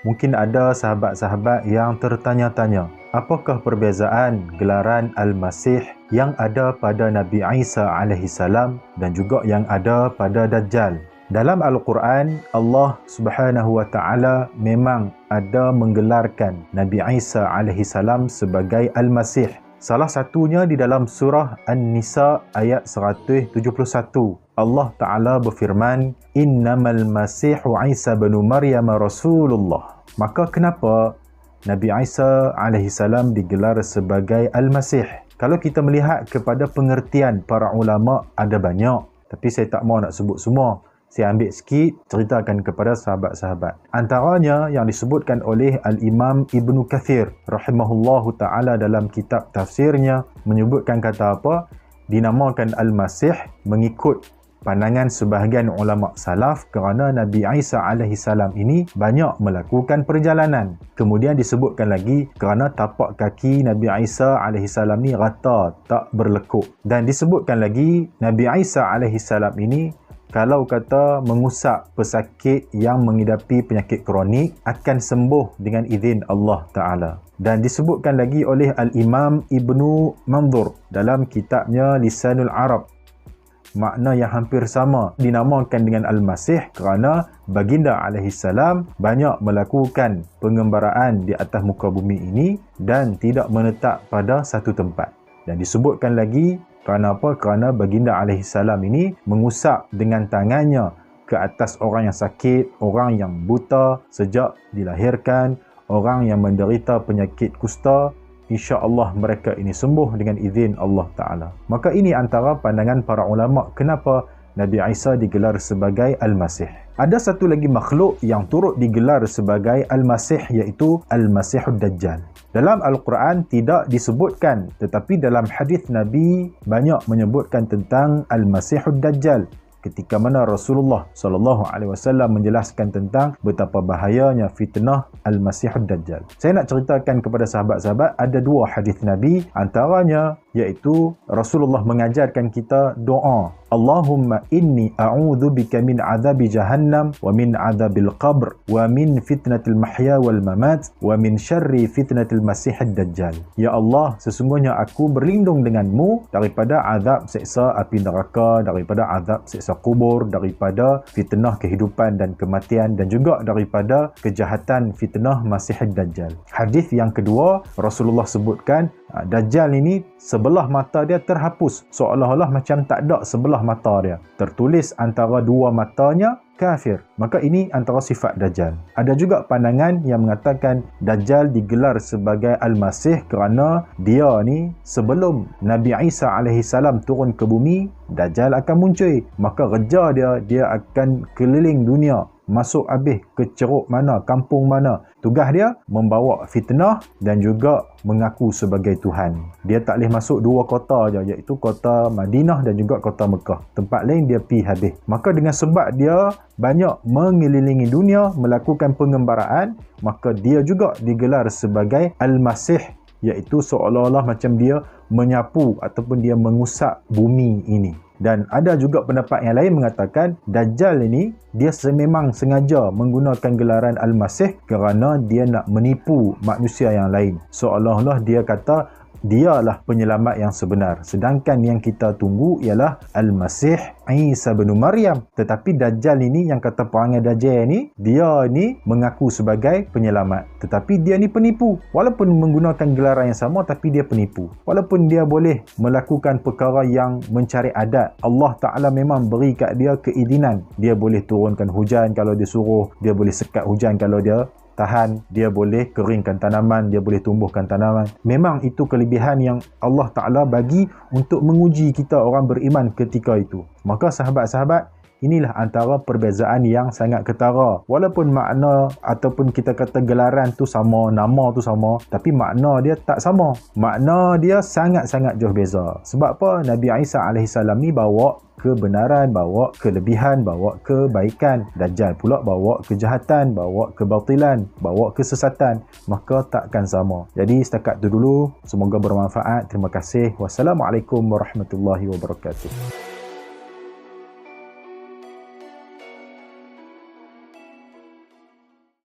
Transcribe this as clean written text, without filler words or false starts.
Mungkin ada sahabat-sahabat yang tertanya-tanya, apakah perbezaan gelaran Al-Masih yang ada pada Nabi Isa AS dan juga yang ada pada Dajjal? Dalam Al-Quran, Allah Subhanahu Wa Taala memang ada menggelarkan Nabi Isa AS sebagai Al-Masih. Salah satunya di dalam surah An-Nisa ayat 171. Allah Ta'ala berfirman, Innamal Masihu Isa bin Maryam Rasulullah. Maka kenapa Nabi Isa AS digelar sebagai Al-Masih? Kalau kita melihat kepada pengertian para ulama, ada banyak. Tapi saya tak mau nak sebut semua. Saya ambil sikit, ceritakan kepada sahabat-sahabat. Antaranya yang disebutkan oleh Al-Imam Ibn Kathir rahimahullahu ta'ala dalam kitab tafsirnya, menyebutkan kata apa? Dinamakan Al-Masih mengikut pandangan sebahagian ulama salaf kerana Nabi Isa AS ini banyak melakukan perjalanan. Kemudian disebutkan lagi kerana tapak kaki Nabi Isa AS ni rata, tak berlekuk. Dan disebutkan lagi Nabi Isa AS ini kalau kata mengusap pesakit yang mengidapi penyakit kronik akan sembuh dengan izin Allah Ta'ala. Dan disebutkan lagi oleh Al-Imam Ibnu Manzur dalam kitabnya Lisanul Arab. Makna yang hampir sama dinamakan dengan Al-Masih kerana Baginda alaihissalam banyak melakukan pengembaraan di atas muka bumi ini dan tidak menetap pada satu tempat. Dan disebutkan lagi kerana apa? Kerana Baginda alaihissalam ini mengusap dengan tangannya ke atas orang yang sakit, orang yang buta sejak dilahirkan, orang yang menderita penyakit kusta. InsyaAllah mereka ini sembuh dengan izin Allah Ta'ala. Maka ini antara pandangan para ulama kenapa Nabi Isa digelar sebagai Al-Masih. Ada satu lagi makhluk yang turut digelar sebagai Al-Masih, iaitu Al-Masihud Dajjal. Dalam Al-Quran tidak disebutkan, tetapi dalam hadis Nabi banyak menyebutkan tentang Al-Masihud Dajjal. Ketika mana Rasulullah SAW menjelaskan tentang betapa bahayanya fitnah Al-Masihud Dajjal. Saya nak ceritakan kepada sahabat-sahabat, ada dua hadis Nabi, antaranya iaitu Rasulullah mengajarkan kita doa, Allahumma inni a'udhu bika min azabi jahannam wa min azabil qabr wa min fitnatil mahya wal mamat wa min syarri fitnatil masihid dajjal. Ya Allah, sesungguhnya aku berlindung denganmu daripada azab seksa api neraka, daripada azab seksa kubur, daripada fitnah kehidupan dan kematian, dan juga daripada kejahatan fitnah masihid dajjal. Hadis yang kedua, Rasulullah sebutkan Dajjal ini sebelah mata dia terhapus, seolah-olah macam tak ada sebelah mata dia. Tertulis antara dua matanya kafir. Maka ini antara sifat Dajjal. Ada juga pandangan yang mengatakan Dajjal digelar sebagai Al-Masih kerana dia ni sebelum Nabi Isa AS turun ke bumi, Dajjal akan muncul. Maka kerja dia akan keliling dunia, masuk habis ke ceruk mana, kampung mana. Tugas dia membawa fitnah dan juga mengaku sebagai Tuhan. Dia tak boleh masuk dua kota je, iaitu kota Madinah dan juga kota Mekah. Tempat lain dia pergi habis. Maka dengan sebab dia banyak mengelilingi dunia, melakukan pengembaraan, maka dia juga digelar sebagai Al-Masih, iaitu seolah-olah macam dia menyapu ataupun dia mengusap bumi ini. Dan ada juga pendapat yang lain mengatakan Dajjal ini dia memang sengaja menggunakan gelaran Al-Masih kerana dia nak menipu manusia yang lain. Seolah-olah dia kata dialah penyelamat yang sebenar. Sedangkan yang kita tunggu ialah Al-Masih Isa bin Maryam. Tetapi Dajjal ini, yang kata perangai Dajjal ni, dia ni mengaku sebagai penyelamat. Tetapi dia ni penipu. Walaupun menggunakan gelaran yang sama, tapi dia penipu. Walaupun dia boleh melakukan perkara yang mencari adat, Allah Ta'ala memang beri kat dia keizinan. Dia boleh turunkan hujan kalau dia suruh. Dia boleh sekat hujan kalau dia tahan, dia boleh keringkan tanaman, dia boleh tumbuhkan tanaman. Memang itu kelebihan yang Allah Ta'ala bagi untuk menguji kita orang beriman ketika itu. Maka sahabat-sahabat, inilah antara perbezaan yang sangat ketara. Walaupun makna ataupun kita kata gelaran tu sama, nama tu sama, tapi makna dia tak sama. Makna dia sangat-sangat jauh beza. Sebab apa? Nabi Isa AS ni bawa kebenaran, bawa kelebihan, bawa kebaikan. Dajjal pula bawa kejahatan, bawa kebatilan, bawa kesesatan. Maka takkan sama. Jadi setakat itu dulu. Semoga bermanfaat. Terima kasih. Wassalamualaikum warahmatullahi wabarakatuh.